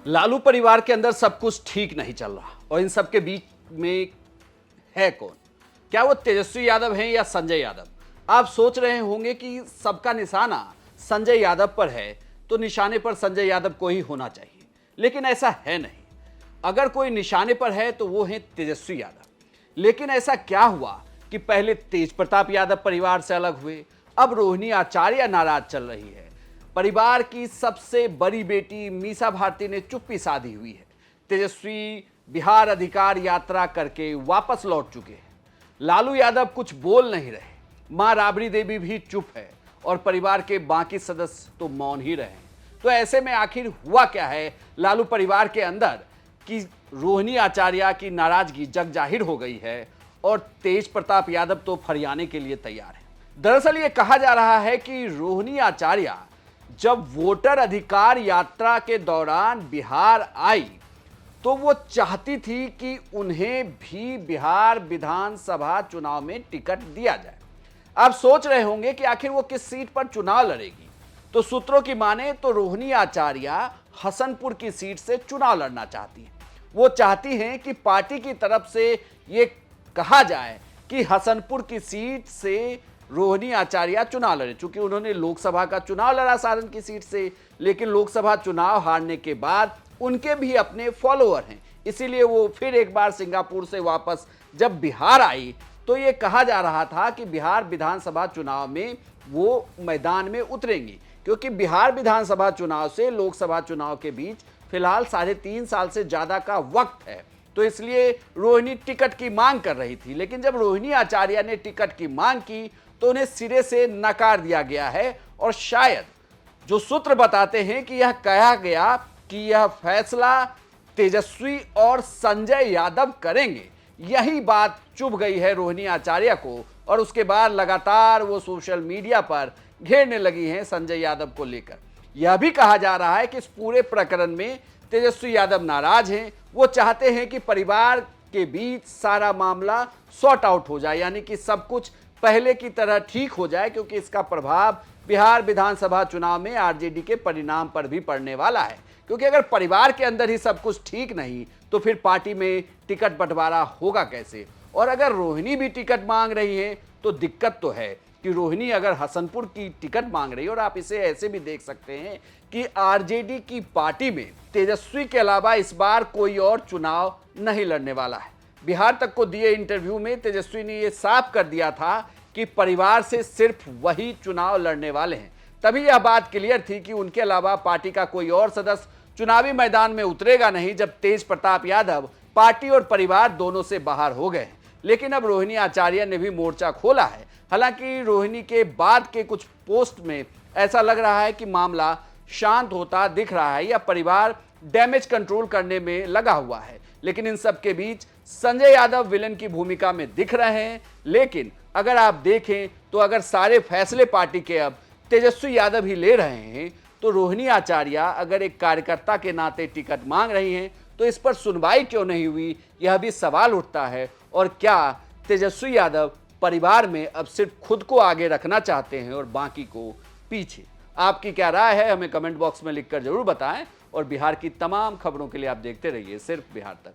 लालू परिवार के अंदर सब कुछ ठीक नहीं चल रहा और इन सब के बीच में है कौन? क्या वो तेजस्वी यादव हैं या संजय यादव? आप सोच रहे होंगे कि सबका निशाना संजय यादव पर है तो निशाने पर संजय यादव को ही होना चाहिए, लेकिन ऐसा है नहीं। अगर कोई निशाने पर है तो वो है तेजस्वी यादव। लेकिन ऐसा क्या हुआ कि पहले तेज प्रताप यादव परिवार से अलग हुए, अब रोहिणी आचार्य नाराज चल रही है। परिवार की सबसे बड़ी बेटी मीसा भारती ने चुप्पी साधी हुई है। तेजस्वी बिहार अधिकार यात्रा करके वापस लौट चुके हैं। लालू यादव कुछ बोल नहीं रहे, मां राबड़ी देवी भी चुप है और परिवार के बाकी सदस्य तो मौन ही रहे। तो ऐसे में आखिर हुआ क्या है लालू परिवार के अंदर कि रोहिणी आचार्य की नाराजगी जग जाहिर हो गई है और तेज प्रताप यादव तो फरियाने के लिए तैयार है। दरअसल ये कहा जा रहा है कि रोहिणी आचार्य जब वोटर अधिकार यात्रा के दौरान बिहार आई तो वो चाहती थी कि उन्हें भी बिहार विधानसभा चुनाव में टिकट दिया जाए। आप सोच रहे होंगे कि आखिर वो किस सीट पर चुनाव लड़ेगी, तो सूत्रों की माने तो रोहिणी आचार्य हसनपुर की सीट से चुनाव लड़ना चाहती हैं। वो चाहती हैं कि पार्टी की तरफ से ये कहा जाए कि हसनपुर की सीट से रोहिणी आचार्य चुनाव लड़े। चूंकि उन्होंने लोकसभा का चुनाव लड़ा सारण की सीट से, लेकिन लोकसभा चुनाव हारने के बाद उनके भी अपने फॉलोअर हैं, इसीलिए वो फिर एक बार सिंगापुर से वापस जब बिहार आई तो ये कहा जा रहा था कि बिहार विधानसभा चुनाव में वो मैदान में उतरेंगी, क्योंकि बिहार विधानसभा चुनाव से लोकसभा चुनाव के बीच फिलहाल 3.5 साल से ज्यादा का वक्त है। तो इसलिए रोहिणी टिकट की मांग कर रही थी, लेकिन जब रोहिणी आचार्य ने टिकट की मांग की तो उन्हें सिरे से नकार दिया गया है। और शायद जो सूत्र बताते हैं कि यह कहा गया कि यह फैसला तेजस्वी और संजय यादव करेंगे, यही बात चुभ गई है रोहिणी आचार्य को और उसके बाद लगातार वो सोशल मीडिया पर घेरने लगी हैं संजय यादव को लेकर। यह भी कहा जा रहा है कि इस पूरे प्रकरण में तेजस्वी यादव नाराज हैं। वो चाहते हैं कि परिवार के बीच सारा मामला सॉर्ट आउट हो जाए, यानी कि सब कुछ पहले की तरह ठीक हो जाए, क्योंकि इसका प्रभाव बिहार विधानसभा चुनाव में आरजेडी के परिणाम पर भी पड़ने वाला है। क्योंकि अगर परिवार के अंदर ही सब कुछ ठीक नहीं तो फिर पार्टी में टिकट बंटवारा होगा कैसे? और अगर रोहिणी भी टिकट मांग रही है तो दिक्कत तो है कि रोहिणी अगर हसनपुर की टिकट मांग रही है, और आप इसे ऐसे भी देख सकते हैं कि आरजेडी की पार्टी में तेजस्वी के अलावा इस बार कोई और चुनाव नहीं लड़ने वाला है। बिहार तक को दिए इंटरव्यू में तेजस्वी ने यह साफ कर दिया था कि परिवार से सिर्फ वही चुनाव लड़ने वाले हैं। तभी यह बात क्लियर थी कि उनके अलावा पार्टी का कोई और सदस्य चुनावी मैदान में उतरेगा नहीं, जब तेज प्रताप यादव पार्टी और परिवार दोनों से बाहर हो गए। लेकिन अब रोहिणी आचार्य ने भी मोर्चा खोला है। हालांकि रोहिणी के बाद के कुछ पोस्ट में ऐसा लग रहा है कि मामला शांत होता दिख रहा है या परिवार डैमेज कंट्रोल करने में लगा हुआ है। लेकिन इन सब के बीच संजय यादव विलन की भूमिका में दिख रहे हैं। लेकिन अगर आप देखें तो अगर सारे फैसले पार्टी के अब तेजस्वी यादव ही ले रहे हैं तो रोहिणी आचार्य अगर एक कार्यकर्ता के नाते टिकट मांग रही हैं तो इस पर सुनवाई क्यों नहीं हुई, यह भी सवाल उठता है। और क्या तेजस्वी यादव परिवार में अब सिर्फ खुद को आगे रखना चाहते हैं और बाकी को पीछे? आपकी क्या राय है हमें कमेंट बॉक्स में लिखकर जरूर बताएं और बिहार की तमाम खबरों के लिए आप देखते रहिए सिर्फ बिहार तक।